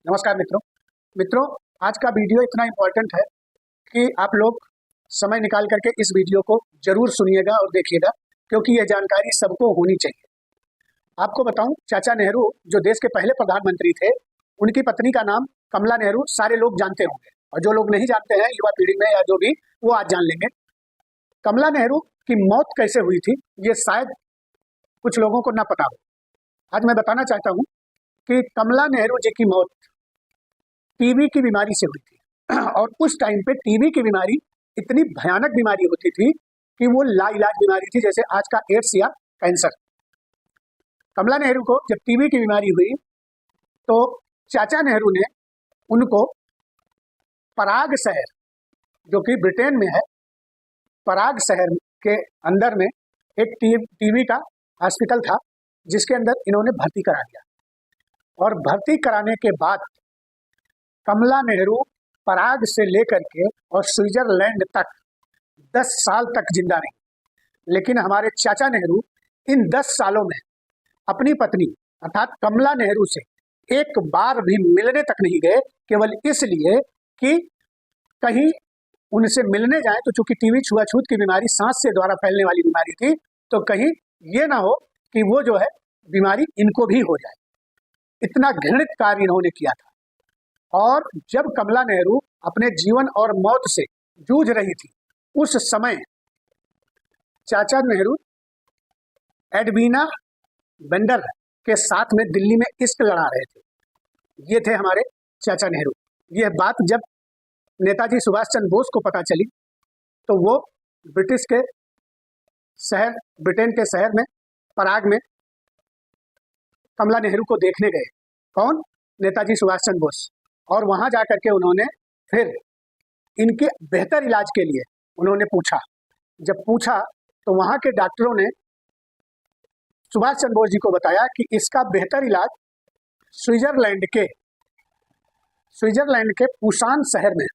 नमस्कार मित्रों आज का वीडियो इतना इम्पोर्टेंट है कि आप लोग समय निकाल करके इस वीडियो को जरूर सुनिएगा और देखिएगा, क्योंकि यह जानकारी सबको होनी चाहिए। आपको बताऊं, चाचा नेहरू जो देश के पहले प्रधानमंत्री थे, उनकी पत्नी का नाम कमला नेहरू सारे लोग जानते होंगे, और जो लोग नहीं जानते हैं युवा पीढ़ी में या जो भी, वो आज जान लेंगे। कमला नेहरू की मौत कैसे हुई थी ये शायद कुछ लोगों को ना पता हो। आज मैं बताना चाहता हूँ कि कमला नेहरू जी की मौत टीबी की बीमारी से हुई थी। और उस टाइम पे टीबी की बीमारी इतनी भयानक बीमारी होती थी कि वो लाइलाज बीमारी थी, जैसे आज का एड्स या कैंसर। कमला नेहरू को जब टीबी की बीमारी हुई तो चाचा नेहरू ने उनको पराग शहर, जो कि ब्रिटेन में है, पराग शहर के अंदर में एक टीबी का हॉस्पिटल था, जिसके अंदर इन्होंने भर्ती करा दिया। और भर्ती कराने के बाद कमला नेहरू पराग से लेकर के और स्विट्जरलैंड तक 10 साल तक जिंदा रही। लेकिन हमारे चाचा नेहरू इन 10 सालों में अपनी पत्नी अर्थात कमला नेहरू से एक बार भी मिलने तक नहीं गए, केवल इसलिए कि कहीं उनसे मिलने जाए तो चूंकि टीबी छुआछूत की बीमारी सांस से द्वारा फैलने वाली बीमारी थी, तो कहीं ये ना हो कि वो जो है बीमारी इनको भी हो जाए। इतना घृणित कार्य इन्होंने किया था। और जब कमला नेहरू अपने जीवन और मौत से जूझ रही थी, उस समय चाचा नेहरू एडवीना बेंडर के साथ में दिल्ली में इश्क लड़ा रहे थे। ये थे हमारे चाचा नेहरू। यह बात जब नेताजी सुभाष चंद्र बोस को पता चली तो वो ब्रिटेन के शहर में पराग में कमला नेहरू को देखने गए। कौन? नेताजी सुभाष चंद्र बोस। और वहां जाकर के उन्होंने फिर इनके बेहतर इलाज के लिए उन्होंने पूछा। जब पूछा तो वहां के डॉक्टरों ने सुभाष चंद्र बोस जी को बताया कि इसका बेहतर इलाज स्विट्जरलैंड के पुसान शहर में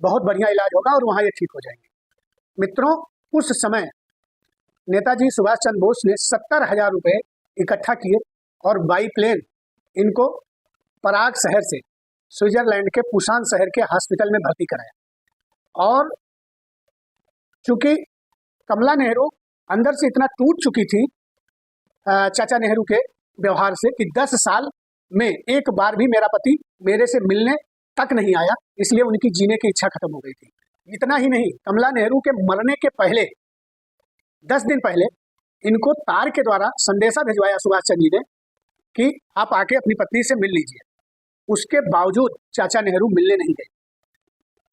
बहुत बढ़िया इलाज होगा और वहां ये ठीक हो जाएंगे। मित्रों, उस समय नेताजी सुभाष चंद्र बोस ने 70,000 रुपये इकट्ठा किए और बाई प्लेन इनको पराग शहर से स्विट्जरलैंड के पुसान शहर के हॉस्पिटल में भर्ती कराया। और चूंकि कमला नेहरू अंदर से इतना टूट चुकी थी चाचा नेहरू के व्यवहार से कि 10 साल में एक बार भी मेरा पति मेरे से मिलने तक नहीं आया, इसलिए उनकी जीने की इच्छा खत्म हो गई थी। इतना ही नहीं, कमला नेहरू के मरने के पहले 10 दिन पहले इनको तार के द्वारा संदेशा भिजवाया सुभाष चंद्र जी ने कि आप आके अपनी पत्नी से मिल लीजिए। उसके बावजूद चाचा नेहरू मिलने नहीं गए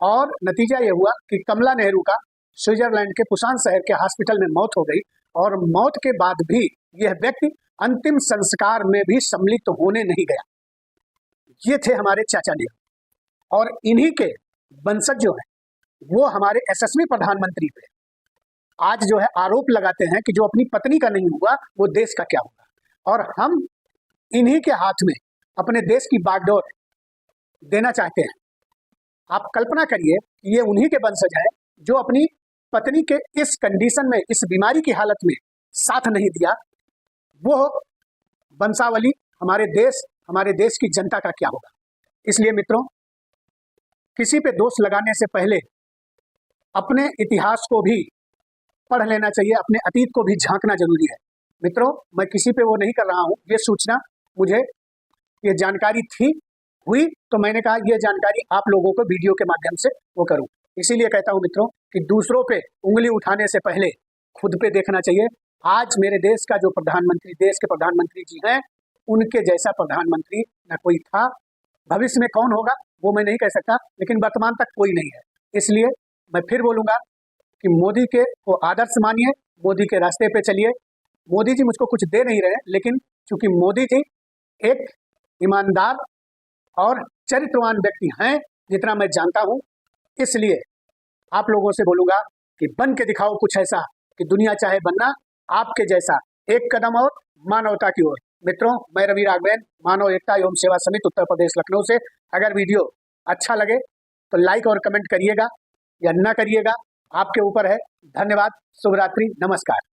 और नतीजा यह हुआ कि कमला नेहरू का स्विट्जरलैंड के पुसान शहर के हॉस्पिटल में मौत हो गई। और मौत के बाद भी यह व्यक्ति अंतिम संस्कार में भी सम्मिलित होने नहीं गया। ये थे हमारे चाचा नेहरू। और इन्हीं के वंशज जो है वो हमारे यशस्वी प्रधानमंत्री पे आज जो है आरोप लगाते हैं कि जो अपनी पत्नी का नहीं हुआ वो देश का क्या होगा। और हम इन्हीं के हाथ में अपने देश की बागडोर देना चाहते हैं। आप कल्पना करिए, ये उन्हीं के वंशज है जो अपनी पत्नी के इस कंडीशन में, इस बीमारी की हालत में साथ नहीं दिया। वो वंशावली हमारे देश की जनता का क्या होगा। इसलिए मित्रों, किसी पे दोष लगाने से पहले अपने इतिहास को भी पढ़ लेना चाहिए, अपने अतीत को भी झांकना जरूरी है। मित्रों, मैं किसी पे वो नहीं कर रहा हूँ। ये सूचना मुझे, ये जानकारी हुई तो मैंने कहा ये जानकारी आप लोगों को वीडियो के माध्यम से वो करूं। इसीलिए कहता हूं मित्रों कि दूसरों पे उंगली उठाने से पहले खुद पे देखना चाहिए। आज मेरे देश का जो देश के प्रधानमंत्री जी हैं, उनके जैसा प्रधानमंत्री न कोई था। भविष्य में कौन होगा वो मैं नहीं कह सकता, लेकिन वर्तमान तक कोई नहीं है। इसलिए मैं फिर बोलूंगा कि मोदी के को आदर्श मानिए, मोदी के रास्ते पे चलिए। मोदी जी मुझको कुछ दे नहीं रहे, लेकिन चूंकि मोदी जी एक ईमानदार और चरित्रवान व्यक्ति हैं जितना मैं जानता हूं, इसलिए आप लोगों से बोलूंगा कि बन के दिखाओ कुछ ऐसा कि दुनिया चाहे बनना आपके जैसा, एक कदम और मानवता की ओर। मित्रों, मैं रवि राघवेन, मानव एकता एवं सेवा समिति उत्तर प्रदेश लखनऊ से। अगर वीडियो अच्छा लगे तो लाइक और कमेंट करिएगा या न करिएगा, आपके ऊपर है। धन्यवाद। शुभ रात्रि। नमस्कार।